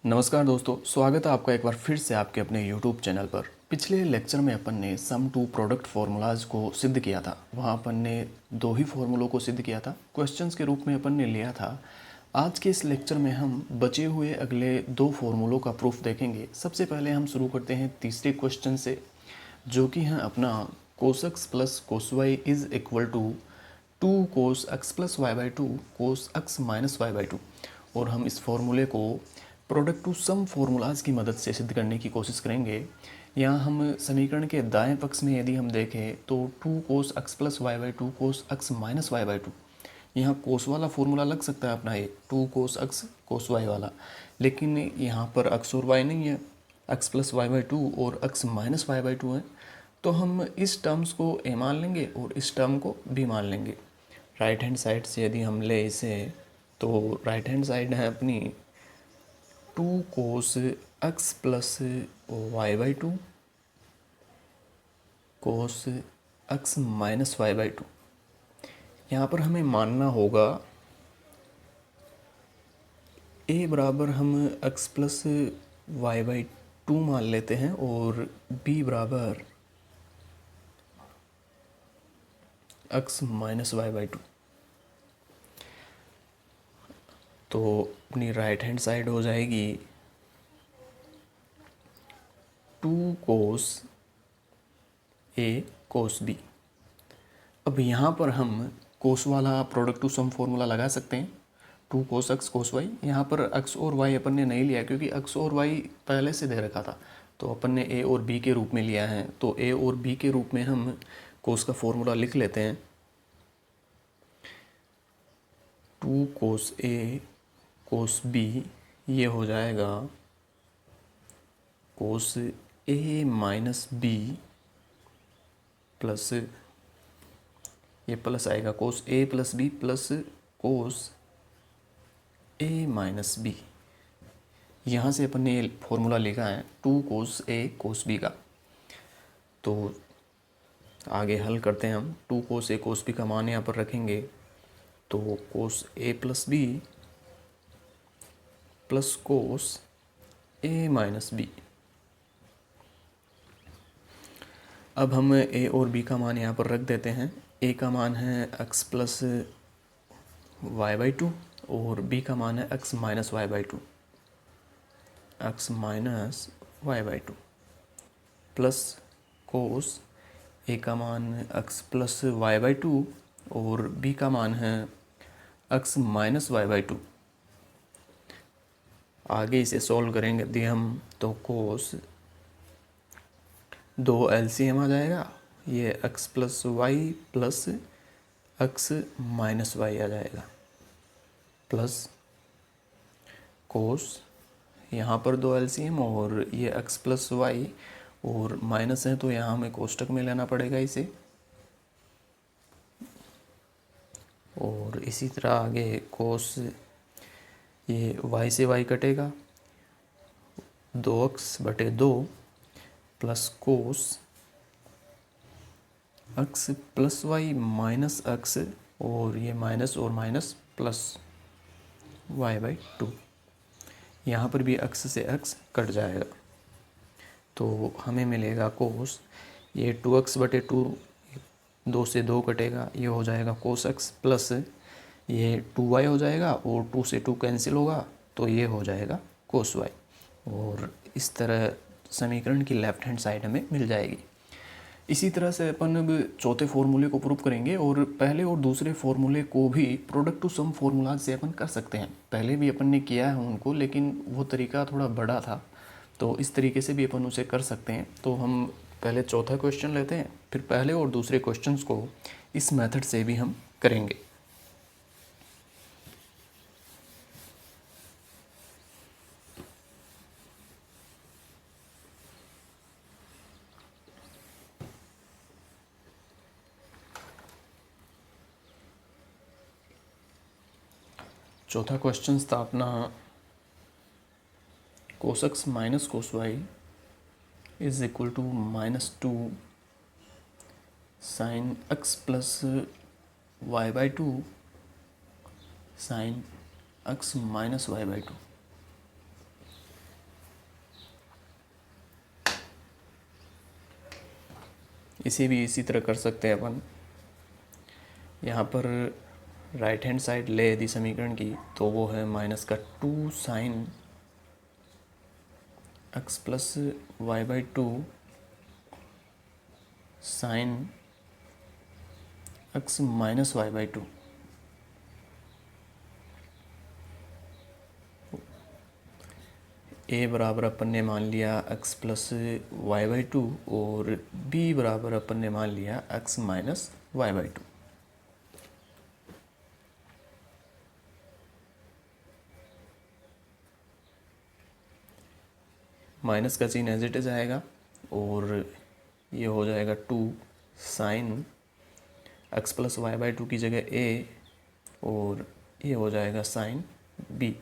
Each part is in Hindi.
नमस्कार दोस्तों, स्वागत है आपका एक बार फिर से आपके अपने YouTube चैनल पर। पिछले लेक्चर में अपन ने सम टू प्रोडक्ट फार्मूलाज को सिद्ध किया था। वहाँ अपन ने दो ही फार्मूलों को सिद्ध किया था, क्वेश्चंस के रूप में अपन ने लिया था। आज के इस लेक्चर में हम बचे हुए अगले दो फार्मूलों का प्रूफ देखेंगे। सबसे पहले हम शुरू करते हैं तीसरे क्वेश्चन से, जो कि है अपना cos x plus cos y is equal to 2 cos x plus Y by 2 cos x minus Y by 2। और हम इस फॉर्मूले को प्रोडक्ट टू सम फार्मूलाज की मदद से सिद्ध करने की कोशिश करेंगे। यहाँ हम समीकरण के दाएं पक्ष में यदि हम देखें तो 2 cos x plus Y by 2 cos x minus Y by 2, यहाँ कोस वाला फॉर्मूला लग सकता है अपना ये 2 कोस एक्स कोस वाई वाला, लेकिन यहाँ पर एक्स और वाई नहीं है, एक्स प्लस वाई बाई 2 और एक्स माइनस वाई बाई 2 है। तो हम इस टर्म्स को ए मान लेंगे और इस टर्म को बी मान लेंगे। राइट हैंड साइड से यदि हम ले इसे, तो राइट हैंड साइड है अपनी 2 cos x plus Y by 2 cos x minus Y by 2। यहाँ पर हमें मानना होगा ए बराबर हम एक्स प्लस वाई बाई 2 मान लेते हैं और बी बराबर एक्स माइनस वाई बाई 2। तो अपनी राइट हैंड साइड हो जाएगी 2 कोस ए कोस बी। अब यहाँ पर हम कोस वाला प्रोडक्ट टू सम फॉर्मूला लगा सकते हैं, 2 कोस एक्स कोस वाई। यहाँ पर एक्स और वाई अपन ने नहीं लिया क्योंकि एक्स और वाई पहले से दे रखा था, तो अपन ने ए और बी के रूप में लिया है। तो ए और बी के रूप में हम कोस का फॉर्मूला लिख लेते हैं, 2 कोस ए कोस बी, ये हो जाएगा कोस ए माइनस बी प्लस, ये प्लस आएगा कोस ए प्लस बी प्लस कोस ए माइनस बी। यहाँ से अपन ने फॉर्मूला लिखा है 2 कोस ए कोस बी का। तो आगे हल करते हैं हम। 2 कोस ए कोस बी का मान यहाँ पर रखेंगे, तो कोस ए प्लस बी प्लस कोस ए माइनस बी। अब हम ए और बी का मान यहाँ पर रख देते हैं। ए का मान है एक्स प्लस वाई बाई 2 और बी का मान है x minus Y by 2, x minus Y by 2 plus cos a का मान एक्स प्लस वाई बाई 2 और बी का मान है एक्स माइनस वाई बाई 2। आगे इसे सॉल्व करेंगे यदि हम, तो कोस 2 एलसीएम आ जाएगा, ये x plus Y plus x minus y आ जाएगा, प्लस कोस यहाँ पर 2 एलसीएम और ये एक्स प्लस वाई और माइनस है तो यहाँ हमें कोष्टक में लेना पड़ेगा इसे। और इसी तरह आगे कोस, ये y से y कटेगा, 2x/2 plus cos x plus Y minus x और ये माइनस और माइनस प्लस y/2। यहाँ पर भी x से x कट जाएगा, तो हमें मिलेगा कोस, ये 2x/2, 2 से 2 कटेगा, ये हो जाएगा कोस x प्लस ये 2y हो जाएगा और 2 से 2 कैंसिल होगा, तो ये हो जाएगा कोस y। और इस तरह समीकरण की लेफ्ट हैंड साइड हमें मिल जाएगी। इसी तरह से अपन अब चौथे फॉर्मूले को प्रूव करेंगे और पहले और दूसरे फॉर्मूले को भी प्रोडक्ट टू सम फॉर्मूलाज से अपन कर सकते हैं। पहले भी अपन ने किया है उनको, लेकिन वो तरीका थोड़ा बड़ा था, तो इस तरीके से भी अपन उसे कर सकते हैं। तो हम पहले चौथा क्वेश्चन लेते हैं, फिर पहले और दूसरे क्वेश्चंस को इस मेथड से भी हम करेंगे। चौथा क्वेश्चन था अपना cos x minus cos y is equal to -2 sine x plus Y by 2 sine x minus Y by 2। इसे भी इसी तरह कर सकते हैं अपन। यहाँ पर राइट हैंड साइड ले यदि समीकरण की तो वो है माइनस का 2 sine x plus Y by 2 sine x minus Y by 2। A बराबर अपन ने मान लिया x प्लस वाई बाई 2 और b बराबर अपन ने मान लिया x minus Y by 2। Minus का चिन्ह एज इट इज आएगा और ये हो जाएगा 2 sine x plus Y by 2 की जगह a और ये हो जाएगा साइन b।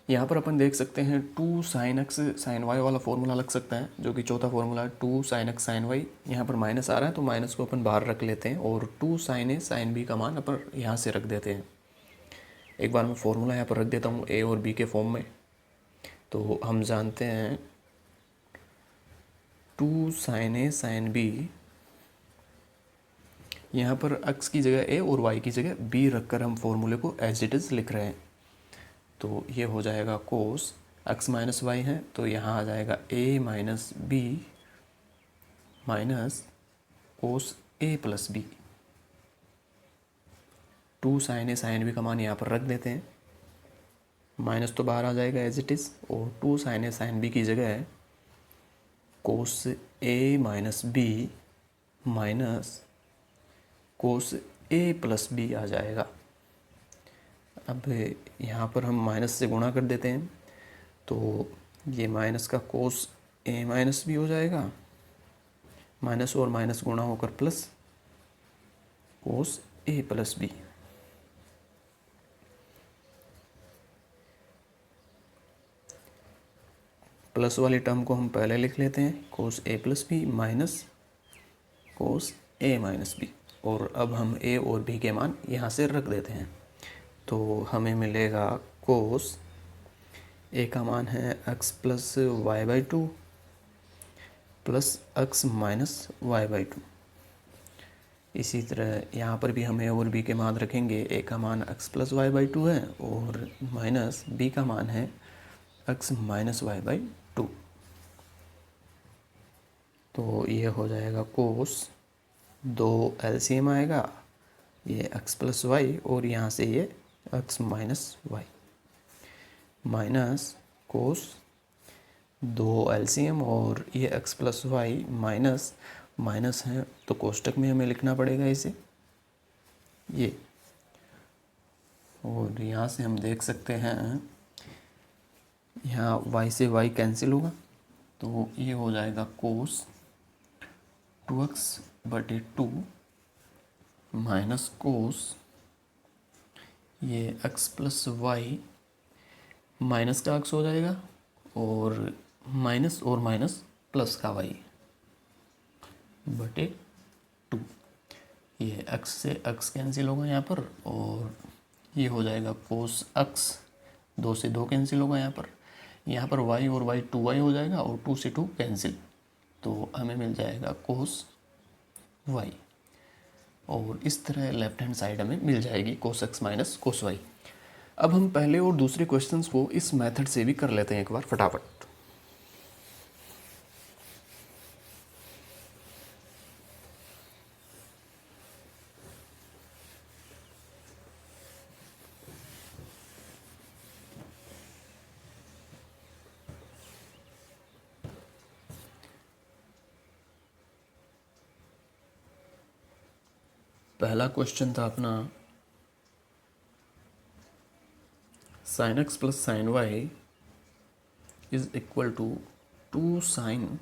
यहाँ पर अपन देख सकते हैं 2 साइन x साइन y वाला फॉर्मूला लग सकता है, जो कि चौथा फॉर्मूला है 2 साइन x साइन y। यहाँ पर माइनस आ रहा है तो माइनस को अपन बाहर रख लेते हैं और 2 साइन a साइन b का मान अपन यहाँ से रख देते हैं। एक बार मैं फॉर्मूला यहाँ पर रख देता हूँ a और b के फॉर्म में। तो हम जानते हैं 2 साइन a साइन b, यहाँ पर x की जगह a और y की जगह b रखकर हम फॉर्मूले को एज इट इज़ लिख रहे हैं। तो ये हो जाएगा कोस x माइनस वाई है तो यहाँ आ जाएगा a minus B minus cos a plus B. 2 sine a sine b का मान यहाँ पर रख देते हैं, माइनस तो बाहर आ जाएगा एज इट इज़ और 2 साइन a साइन b की जगह cos a minus B minus cos a plus b आ जाएगा। अब यहाँ पर हम माइनस से गुणा कर देते हैं तो ये माइनस का कोस a माइनस बी हो जाएगा, माइनस और माइनस गुणा होकर plus cos a plus b. Plus वाली टर्म को हम पहले लिख लेते हैं cos a plus b minus cos a minus b और अब हम a और b के मान यहाँ से रख देते हैं। तो हमें मिलेगा कोस a का मान है x plus Y by 2 plus x minus Y by 2। इसी तरह यहाँ पर भी हम a और b के मान रखेंगे। a का मान x प्लस वाई बाई 2 है और माइनस b का मान है x माइनस वाई बाई 2। तो ये हो जाएगा कोस 2 एलसीएम आएगा, ये x प्लस वाई और यहाँ से ये x minus Y minus cos 2 LCM और ये x plus Y minus minus है तो कोष्टक में हमें लिखना पड़ेगा इसे ये। और यहाँ से हम देख सकते हैं यहाँ y से y कैंसिल होगा तो ये हो जाएगा कोस 2x बटे 2 माइनस कोस ये x प्लस वाई माइनस का x हो जाएगा और माइनस प्लस का y बटे 2। ये x से x कैंसिल होगा यहाँ पर और ये हो जाएगा कोस x 2 से 2 कैंसिल होगा यहाँ पर y और y 2y हो जाएगा और 2 से 2 कैंसिल तो हमें मिल जाएगा कोस y। और इस तरह लेफ्ट हैंड साइड हमें मिल जाएगी कोस x माइनस कोस y। अब हम पहले और दूसरे क्वेश्चंस को इस मेथड से भी कर लेते हैं एक बार फटाफट। पहला क्वेश्चन था अपना sine x plus sine Y is equal to 2 sine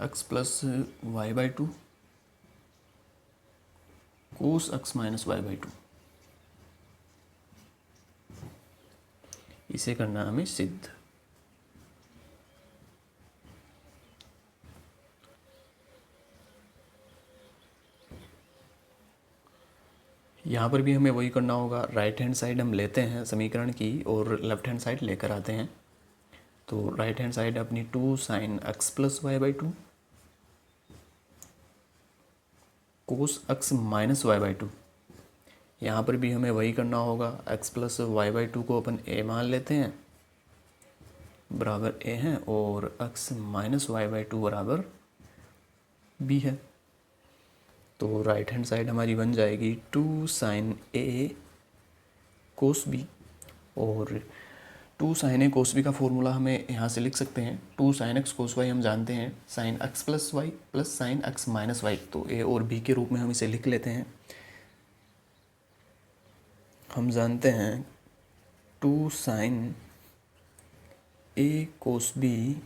x plus Y by 2 cos x minus Y by 2। इसे करना हमें सिद्ध। यहाँ पर भी हमें वही करना होगा, राइट हैंड साइड हम लेते हैं समीकरण की और लेफ्ट हैंड साइड लेकर आते हैं। तो राइट हैंड साइड अपनी 2 sine x plus Y by 2 cos x minus Y by two. यहाँ पर भी हमें वही करना होगा, x plus Y by two को अपन a मान लेते हैं, बराबर a है, और x minus Y by two बराबर b है। तो राइट हैंड साइड हमारी बन जाएगी 2 साइन a कोस b, और 2 साइन ए कोस बी का फॉर्मूला हमें यहाँ से लिख सकते हैं। 2 साइन एक्स कोस वाई हम जानते हैं, sine x plus Y plus sine x minus Y, तो ए और बी के रूप में हम इसे लिख लेते हैं। हम जानते हैं 2 साइन ए कोस बी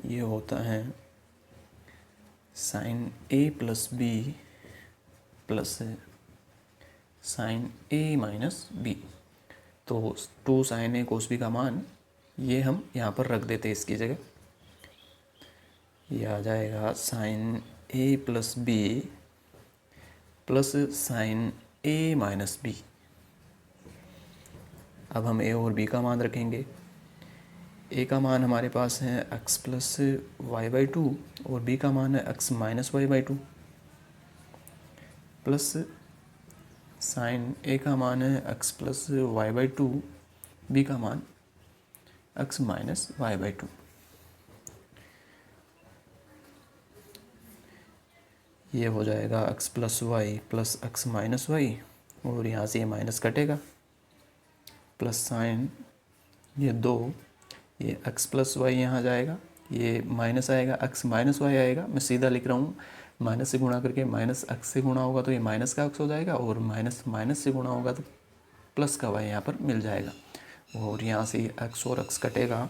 ये होता है साइन ए प्लस बी प्लस साइन ए माइनस बी। तो 2 साइन ए कोस बी का मान ये हम यहाँ पर रख देते हैं इसकी जगह। ये आ जाएगा साइन ए प्लस बी प्लस साइन ए माइनस बी। अब हम ए और बी का मान रखेंगे। ए का मान हमारे पास है x plus Y by two, और बी का मान है x minus Y by two, plus sine a का मान है x plus Y by two, b का मान x minus Y by two. ये हो जाएगा x plus Y plus x minus y, और यहाँ से ये माइनस कटेगा, प्लस साइन ये 2, ये एक्स प्लस वाई यहाँ जाएगा, ये माइनस आएगा, एक्स माइनस वाई आएगा। मैं सीधा लिख रहा हूँ, माइनस से गुणा करके माइनस एक्स से गुणा होगा तो ये माइनस का एक्स हो जाएगा, और माइनस माइनस से गुणा होगा तो प्लस का वाई यहाँ पर मिल जाएगा, और यहाँ से एक्स और एक्स कटेगा।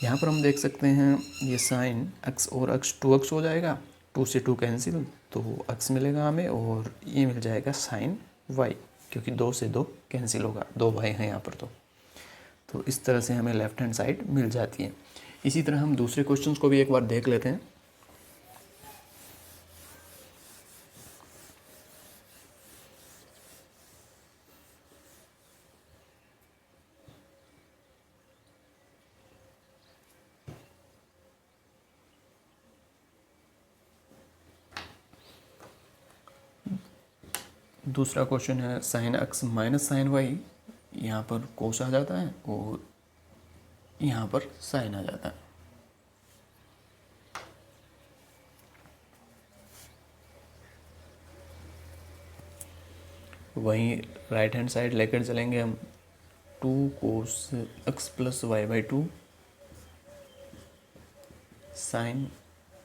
यहाँ पर हम देख सकते हैं ये साइन एक्स और एक्स 2x हो जाएगा, 2 से 2 कैंसिल, तो एक्स मिलेगा हमें, और ये मिल जाएगा साइन वाई, क्योंकि 2 से 2 कैंसिल होगा, 2 वाई हैं यहाँ पर। तो इस तरह से हमें लेफ्ट हैंड साइड मिल जाती है। इसी तरह हम दूसरे क्वेश्चंस को भी एक बार देख लेते हैं। दूसरा क्वेश्चन है sine x minus sine Y, यहाँ पर कोस आ जाता है और यहाँ पर साइन आ जाता है। वहीं राइट हैंड साइड लेकर चलेंगे हम, 2 cos x plus Y by two sine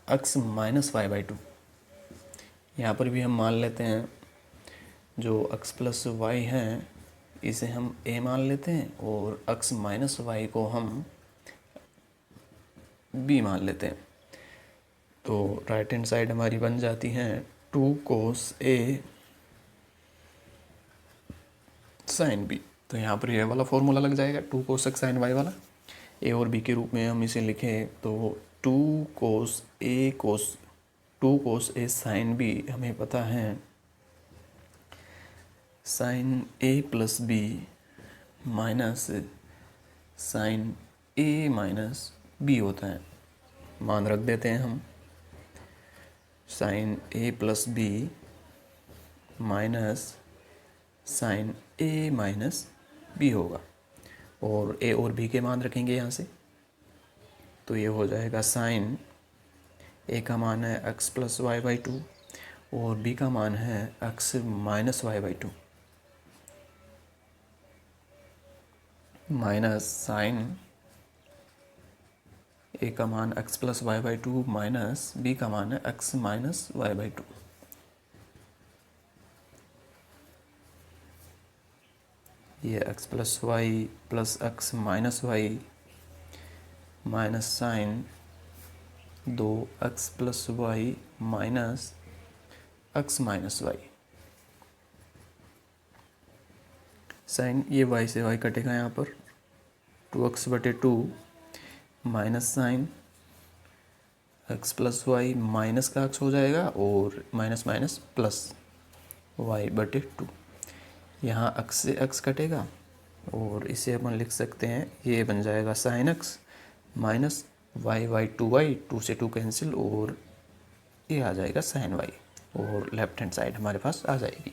x minus Y by two. यहाँ पर भी हम मान लेते हैं जो x प्लस वाई है इसे हम a मान लेते हैं, और x माइनस वाई को हम b मान लेते हैं। तो राइट हैंड साइड हमारी बन जाती है 2 कोस a साइन b। तो यहाँ पर ये वाला फॉर्मूला लग जाएगा 2 कोस x साइन y वाला। a और b के रूप में हम इसे लिखें तो 2 कोस a साइन b हमें पता है साइन ए प्लस बी माइनस साइन ए माइनस बी होता है। मान रख देते हैं हम, साइन ए प्लस बी माइनस साइन ए माइनस बी होगा, और ए और बी के मान रखेंगे यहाँ से। तो ये हो जाएगा साइन ए का मान है x plus Y by two, और बी का मान है x minus Y by two, minus sine a का मान x plus Y by two minus b का मान है x minus Y by two. ये x plus Y plus x minus Y minus sine 2 x plus Y minus x minus y. Sine ये y से y कटेगा यहाँ पर, 2x बटे 2 minus sine x plus Y minus का x हो जाएगा, और माइनस माइनस प्लस y बटे 2। यहाँ x से x कटेगा, और इसे अपन लिख सकते हैं, ये बन जाएगा sine x minus Y by 2y, 2 से 2 कैंसिल, और ये आ जाएगा साइन y। और लेफ्ट हैंड साइड हमारे पास आ जाएगी।